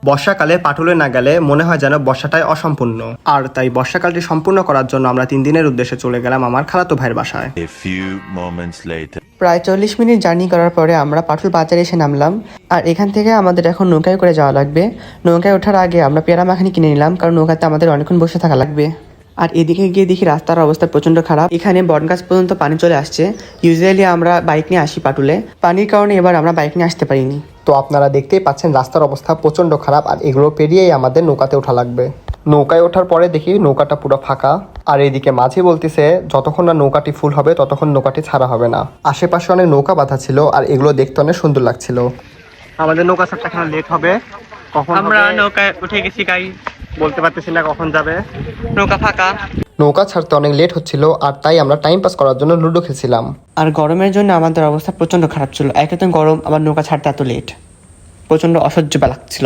বর্ষাকালে পাটুলে না গেলে মনে হয় যেন বর্ষাটাই অসম্পূর্ণ। আর তাই বর্ষাকালটি সম্পূর্ণ করার জন্য আমরা 3 দিনের উদ্দেশ্যে চলে গেলাম আমার খালাতো ভাইয়ের বাসায়। A few moments later. প্রায় 40 মিনিট জার্নি করার পরে আমরা পাটুল বাজারে এসে নামলাম। আর এখান থেকে আমাদের এখন নৌকায় করে যাওয়া লাগবে। নৌকায় ওঠার আগে আমরা পেয়ারা মাখানি কিনে নিলাম, কারণ নৌকাতে আমাদের অনেকক্ষণ বসে থাকা লাগবে। আর এদিকে গিয়ে দেখি রাস্তার অবস্থা প্রচণ্ড খারাপ। এখানে বটগাছ পর্যন্ত পানি চলে আসছে। ইউজুয়ালি আমরা বাইক নিয়ে আসি পাটুলে, পানির কারণে এবার আমরা বাইক নিয়ে আসতে পারিনি। তো আপনারা দেখতেই পাচ্ছেন রাস্তার অবস্থা প্রচণ্ড খারাপ, আর এগুলো পেরিয়েই আমাদের নৌকাতে ওঠা লাগবে। নৌকায় ওঠার পরে দেখি নৌকাটা পুরো ফাঁকা, আর এইদিকে মাঝি বলতেছে যতক্ষণ না নৌকাটি ফুল হবে ততক্ষণ নৌকাটি ছাড়া হবে না। আশেপাশে অনেক নৌকা বাঁধা ছিল, আর এগুলো দেখতে অনেক সুন্দর লাগছিল। আমাদের নৌকা ছাড়তে এখন লেট হবে। কখন আমরা নৌকায় উঠে গেছি, গাইস। বলতে পারতেছি না কখন যাবে। নৌকা ফাঁকা। নৌকা ছাড়তে অনেক লেট হচ্ছিল, আর তাই আমরা টাইম পাস করার জন্য লুডো খেলছিলাম। আর গরমের জন্য আমাদের অবস্থা প্রচণ্ড খারাপ ছিল। একে তো গরম, আবার নৌকা ছাড়তে এত লেট, প্রচণ্ড অসহ্য লাগছিল।